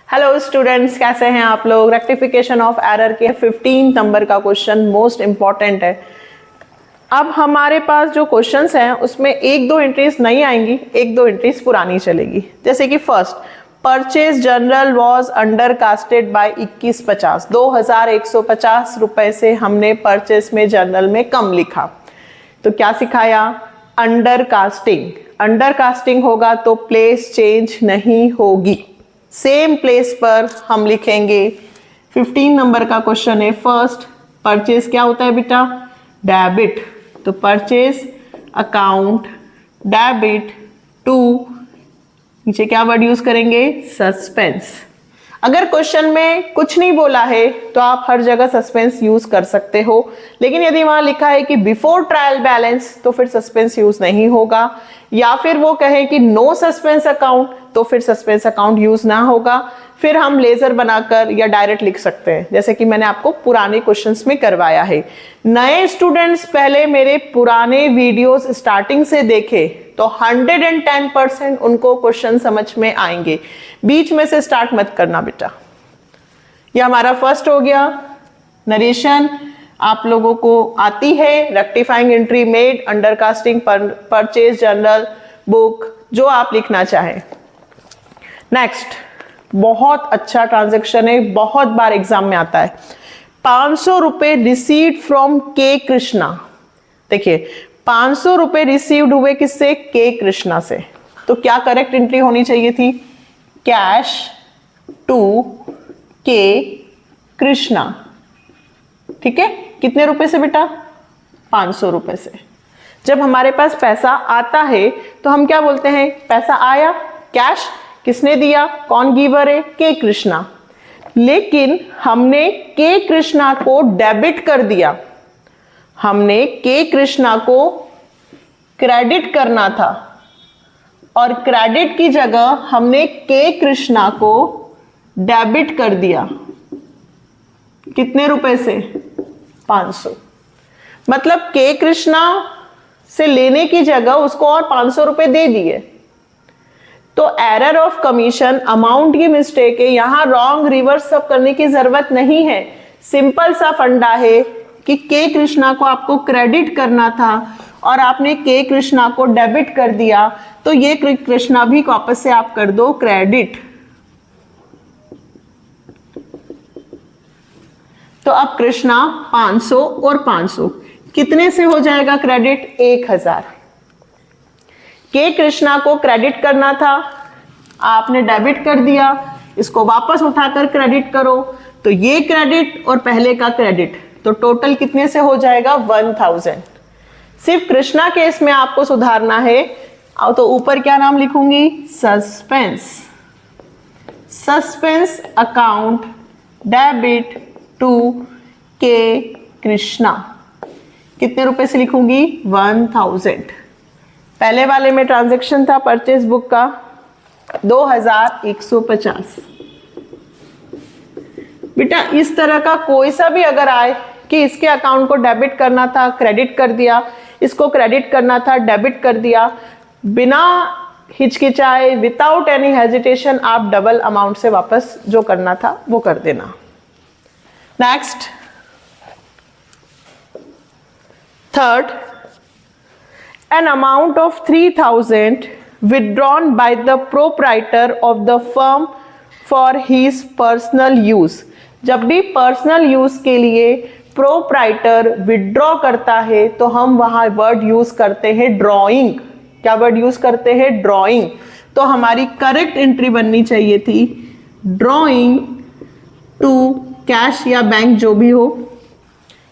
Hello students, कैसे हैं आप लोग। रेक्टिफिकेशन ऑफ एरर के 15 नंबर का क्वेश्चन मोस्ट इंपॉर्टेंट है। अब हमारे पास जो क्वेश्चंस हैं उसमें एक दो एंट्रीज नहीं आएंगी, एक दो एंट्रीज पुरानी चलेगी। जैसे कि first, purchase journal was under casted by 2150, 2150 रुपए से हमने परचेज में जनरल में कम लिखा। तो क्या सिखाया? Under casting. अंडर कास्टिंग होगा तो प्लेस चेंज नहीं होगी, सेम प्लेस पर हम लिखेंगे। 15 नंबर का क्वेश्चन है। फर्स्ट, परचेज क्या होता है बेटा? डेबिट। तो परचेज अकाउंट डेबिट टू, नीचे क्या वर्ड यूज करेंगे? सस्पेंस। अगर क्वेश्चन में कुछ नहीं बोला है तो आप हर जगह सस्पेंस यूज कर सकते हो, लेकिन यदि वहां लिखा है कि बिफोर ट्रायल बैलेंस तो फिर सस्पेंस यूज नहीं होगा, या फिर वो कहे कि नो सस्पेंस अकाउंट तो फिर सस्पेंस अकाउंट यूज ना होगा। फिर हम लेजर बनाकर या डायरेक्ट लिख सकते हैं, जैसे कि मैंने आपको पुराने क्वेश्चंस में करवाया है। नए स्टूडेंट्स पहले मेरे पुराने वीडियोस स्टार्टिंग से देखे तो 110% उनको क्वेश्चन समझ में आएंगे। बीच में से स्टार्ट मत करना बेटा। यह हमारा फर्स्ट हो गया। नरेशन आप लोगों को आती है। Rectifying entry made under casting purchase general book, जो आप लिखना चाहें। नेक्स्ट, बहुत अच्छा ट्रांजैक्शन है, बहुत बार एग्जाम में आता है। 500 रुपए रिसीव्ड फ्रॉम के कृष्णा। देखिए, 500 रुपए रिसीव्ड हुए किससे? के कृष्णा से। तो क्या करेक्ट एंट्री होनी चाहिए थी? Cash to K Krishna. ठीक है, कितने रुपए से बेटा? 500 रुपए से। जब हमारे पास पैसा आता है तो हम क्या बोलते हैं? पैसा आया, कैश। किसने दिया? कौन गिवर है? के कृष्णा। लेकिन हमने के कृष्णा को डेबिट कर दिया, हमने के कृष्णा को क्रेडिट करना था, और क्रेडिट की जगह हमने के कृष्णा को डेबिट कर दिया। कितने रुपए से? 500। मतलब के कृष्णा से लेने की जगह उसको और 500 रुपए दे दिए। तो एरर ऑफ कमीशन, अमाउंट की मिस्टेक है, यहां रॉन्ग रिवर्स सब करने की जरूरत नहीं है। सिंपल सा फंडा है कि के कृष्णा को आपको क्रेडिट करना था और आपने के कृष्णा को डेबिट कर दिया, तो ये कृष्णा भी वापस से आप कर दो क्रेडिट। तो अब कृष्णा 500 और 500 कितने से हो जाएगा क्रेडिट? 1000। के कृष्णा को क्रेडिट करना था, आपने डेबिट कर दिया, इसको वापस उठाकर क्रेडिट करो, तो ये क्रेडिट और पहले का क्रेडिट, तो टोटल कितने से हो जाएगा? 1000। सिर्फ कृष्णा केस में आपको सुधारना है, तो ऊपर क्या नाम लिखूंगी? Suspense. Suspense account debit to K Krishna. कितने रुपए से लिखूंगी? 1000। पहले वाले में ट्रांजैक्शन था परचेज बुक का 2150। बेटा इस तरह का कोई सा भी अगर आए कि इसके अकाउंट को डेबिट करना था, क्रेडिट कर दिया, इसको क्रेडिट करना था, डेबिट कर दिया, बिना हिचकिचाए, विदाउट एनी हेजिटेशन आप डबल अमाउंट से वापस जो करना था वो कर देना। Next, third, an amount of 3000 withdrawn by the proprietor of the firm for his personal use। जब भी पर्सनल यूज के लिए प्रोप्राइटर विड्रॉ करता है तो हम वहां वर्ड यूज करते हैं ड्रॉइंग। क्या वर्ड यूज करते हैं? ड्रॉइंग। तो हमारी करेक्ट एंट्री बननी चाहिए थी ड्रॉइंग टू कैश या बैंक, जो भी हो।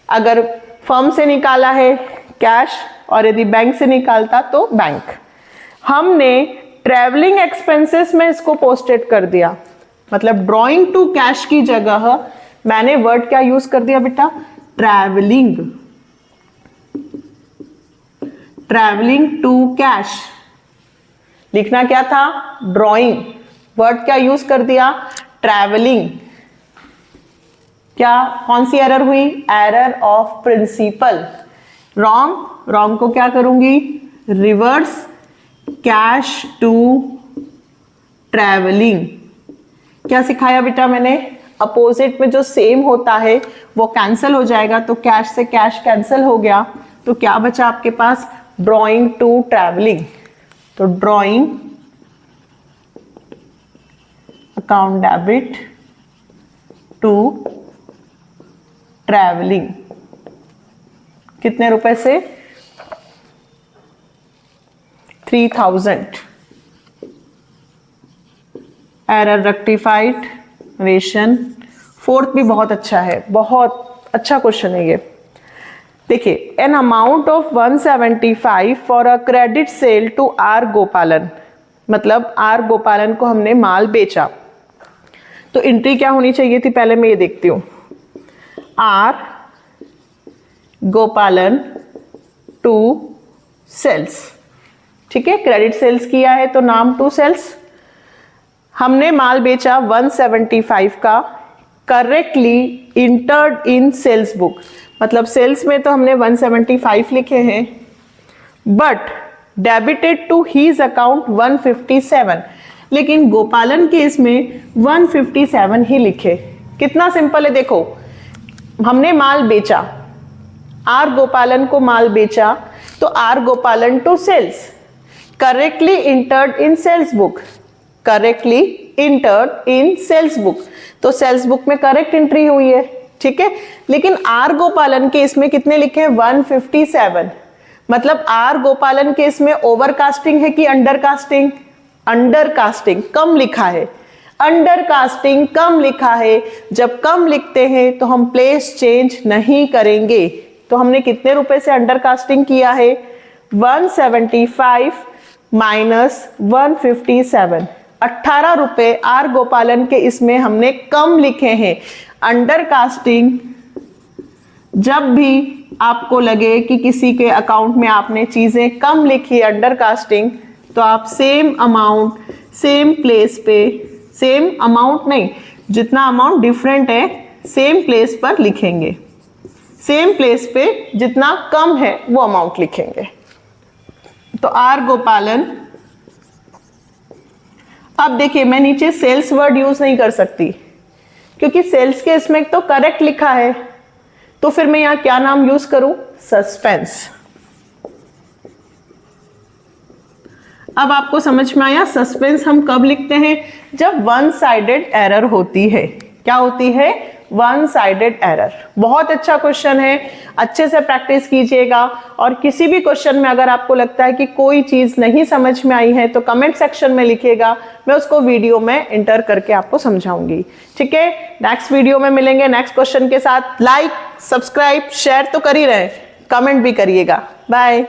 अगर फर्म से निकाला है कैश, और यदि बैंक से निकालता तो बैंक। हमने ट्रैवलिंग एक्सपेंसेस में इसको पोस्टेड कर दिया, मतलब ड्रॉइंग टू कैश की जगह मैंने वर्ड क्या यूज कर दिया बेटा? ट्रैवलिंग। Travelling to cash. लिखना क्या था? ड्रॉइंग। वर्ड क्या यूज कर दिया? ट्रैवलिंग। क्या, कौन सी एरर हुई? Error of principle. Wrong. Wrong को क्या करूंगी? Reverse cash to travelling. क्या सिखाया बेटा मैंने? अपोजिट में जो सेम होता है वो कैंसिल हो जाएगा, तो कैश से कैश कैंसिल हो गया, तो क्या बचा आपके पास? Drawing to travelling. तो drawing account debit to travelling, कितने रुपए से? 3000। Error rectified, ration. फोर्थ भी बहुत अच्छा है, बहुत अच्छा क्वेश्चन है ये। देखिए, an amount of 175 for a credit sale to R Gopalan, मतलब आर गोपालन को हमने माल बेचा, तो एंट्री क्या होनी चाहिए थी? पहले मैं ये देखती हूं, आर गोपालन टू सेल्स। ठीक है, क्रेडिट सेल्स किया है तो नाम टू सेल्स। हमने माल बेचा 175 का, correctly entered in sales book, मतलब सेल्स में तो हमने 175 लिखे हैं, but debited to his account 157, लेकिन गोपालन केस में 157 ही लिखे। कितना सिंपल है, देखो हमने माल बेचा, आर गोपालन को माल बेचा, तो R Gopalan to sales, correctly entered in sales book, correctly entered in sales book, तो सेल्स बुक में करेक्ट एंट्री हुई है। ठीक है, लेकिन आर गोपालन के इसमें कितने लिखे हैं? 157, मतलब आर गोपालन के इसमें ओवर कास्टिंग है कि अंडर कास्टिंग? अंडर कास्टिंग, कम लिखा है, अंडर कास्टिंग कम लिखा है। जब कम लिखते हैं तो हम प्लेस चेंज नहीं करेंगे, तो हमने कितने रुपए से अंडर कास्टिंग किया है? 175 माइनस 157, 18 रुपए आर गोपालन के इसमें हमने कम लिखे हैं। अंडर कास्टिंग, जब भी आपको लगे कि किसी के अकाउंट में आपने चीजें कम लिखी अंडर कास्टिंग, तो आप सेम अमाउंट सेम प्लेस पे, सेम अमाउंट नहीं, जितना अमाउंट डिफरेंट है सेम प्लेस पर लिखेंगे, सेम प्लेस पे जितना कम है वो अमाउंट लिखेंगे। तो आर गोपालन, अब देखिए मैं नीचे सेल्स वर्ड यूज नहीं कर सकती क्योंकि सेल्स के इसमें तो करेक्ट लिखा है, तो फिर मैं यहां क्या नाम यूज करूं? सस्पेंस। अब आपको समझ में आया सस्पेंस हम कब लिखते हैं? जब वन साइडेड एरर होती है। क्या होती है? One sided error. बहुत अच्छा क्वेश्चन है, अच्छे से प्रैक्टिस कीजिएगा, और किसी भी क्वेश्चन में अगर आपको लगता है कि कोई चीज नहीं समझ में आई है तो कमेंट सेक्शन में लिखिएगा, मैं उसको वीडियो में एंटर करके आपको समझाऊंगी। ठीक है, नेक्स्ट वीडियो में मिलेंगे नेक्स्ट क्वेश्चन के साथ। लाइक, सब्सक्राइब, शेयर तो कर ही रहे, कमेंट भी करिएगा। बाय।